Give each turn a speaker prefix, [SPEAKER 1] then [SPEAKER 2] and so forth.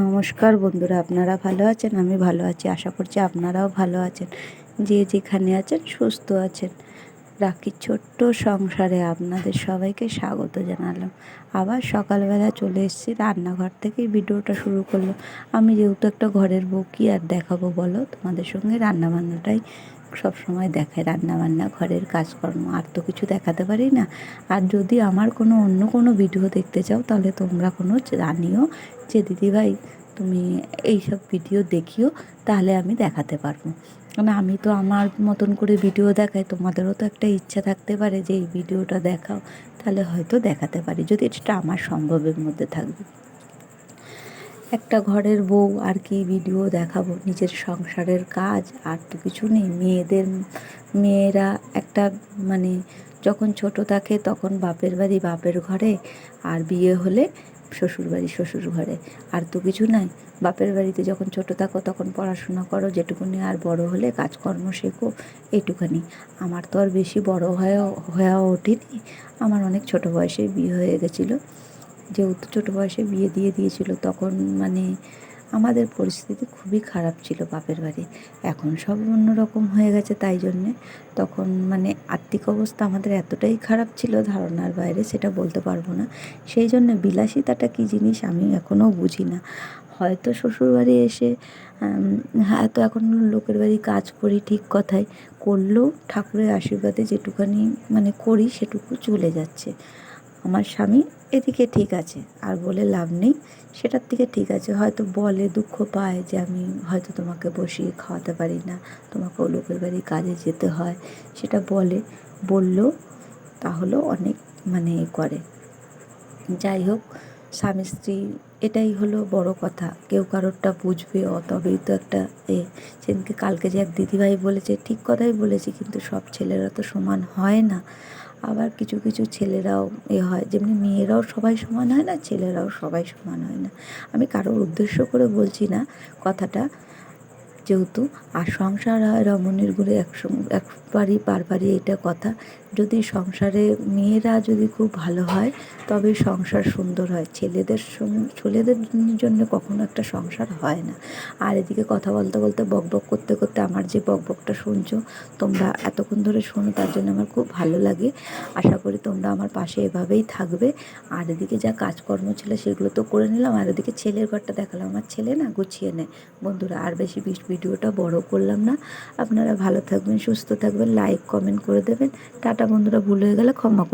[SPEAKER 1] নমস্কার বন্ধুরা, আপনারা ভালো আছেন? আমি ভালো আছি, আশা করছি আপনারাও ভালো আছেন। যে যেখানে আছেন সুস্থ আছেন। রাখির ছোট্ট সংসারে আপনাদের সবাইকে স্বাগত জানালাম। আবার সকালবেলা চলে এসেছি, রান্নাঘর থেকেই ভিডিওটা শুরু করলো। আমি যেহেতু একটা ঘরের বউ, কী আর দেখাবো বলো, তোমাদের সঙ্গে রান্নাবান্নাটাই সবসময় দেখায়। রান্নাবান্না, ঘরের কাজকর্ম, আর তো কিছু দেখাতে পারি না। আর যদি আমার অন্য কোনো ভিডিও দেখতে চাও, তাহলে তোমরা জানিও যে দিদিভাই তুমি এইসব ভিডিও দেখিও, তাহলে আমি দেখাতে পারবো। কারণ আমি তো আমার মতন করে ভিডিও দেখাই, তোমাদেরও তো একটা ইচ্ছা থাকতে পারে যে এই ভিডিওটা দেখাও, তাহলে হয়তো দেখাতে পারি, যদি এটা আমার সম্ভবের মধ্যে থাকবে। একটা ঘরের বউ আর কি ভিডিও দেখাবো, নিজের সংসারের কাজ, আর তো কিছু নেই। মেয়েরা একটা মানে যখন ছোট থাকে তখন বাপের বাড়ি বাপের ঘরে, আর বিয়ে হলে শ্বশুর বাড়ি শ্বশুর ঘরে, আর তো কিছু নাই। বাপের বাড়িতে যখন ছোট থাকো তখন পড়াশোনা করো যেটুকুনি, আর বড় হলে কাজকর্ম শেখো, এইটুখানি। আমার তো আর বেশি বড় হয়ে ওঠেনি, আমার অনেক ছোট বয়সে বিয়ে হয়ে গেছিলো। যেহেতু ছোটো বয়সে বিয়ে দিয়ে দিয়েছিল, তখন আমাদের পরিস্থিতি খুবই খারাপ ছিল বাপের বাড়ি। এখন সব অন্যরকম হয়ে গেছে, তাই জন্যে তখন আর্থিক অবস্থা আমাদের এতটাই খারাপ ছিল, ধারণার বাইরে, সেটা বলতে পারবো না। সেই জন্য বিলাসিতাটা কী জিনিস আমি এখনও বুঝি না। হয়তো শ্বশুরবাড়ি এসে হ্যাঁ, তো এখন লোকের বাড়ি কাজ করি, ঠিক কথাই, করলেও ঠাকুরের আশীর্বাদে যেটুখানি করি সেটুকু চলে যাচ্ছে। আমার স্বামী এদিকে ঠিক আছে, আর বলে লাভ নেই, সেটার থেকে ঠিক আছে। হয়তো বলে, দুঃখ পায় যে আমি হয়তো তোমাকে বসিয়ে খাওয়াতে পারি না, তোমাকেও লোকের বাড়ি কাজে যেতে হয়, সেটা বললেও তাহলেও অনেক করে। যাই হোক, স্বামী স্ত্রী এটাই হলো বড় কথা, কেউ কারোরটা বুঝবে, তবেই তো একটা সেদিনকে কালকে যে এক দিদিভাই বলেছে, ঠিক কথাই বলেছি, কিন্তু সব ছেলেরা তো সমান হয় না। আবার কিছু কিছু ছেলেরাও হয়, যেমনি মেয়েরাও সবাই সমান হয় না, ছেলেরাও সবাই সমান হয় না। আমি কারোর উদ্দেশ্য করে বলছি না কথাটা, যেহেতু আর সংসার হয় রমণীর গুড়ে একবারই পারবারই, এটা কথা। যদি সংসারে মেয়েরা যদি খুব ভালো হয় তবে সংসার সুন্দর হয়। ছেলেদের জন্য কখনো একটা সংসার হয় না। আর এদিকে কথা বলতে বলতে বকবক করতে করতে আমার যে বকবকটা শুনছো, তোমরা এতক্ষণ ধরে শোনো, তার জন্য আমার খুব ভালো লাগে। আশা করি তোমরা আমার পাশে এভাবেই থাকবে। আর এদিকে যা কাজকর্ম ছিল সেগুলো তো করে নিলাম, আর এদিকে ছেলের ঘরটা দেখালাম। আমার ছেলে না গুছিয়ে নেয়। বন্ধুরা, আর বেশি ভিডিওটা বড় করলাম না। আপনারা ভালো থাকবেন, সুস্থ থাকবেন, লাইক কমেন্ট করে দেবেন। টাটা বন্ধুরা, ভুল হয়ে গেলে ক্ষমা করে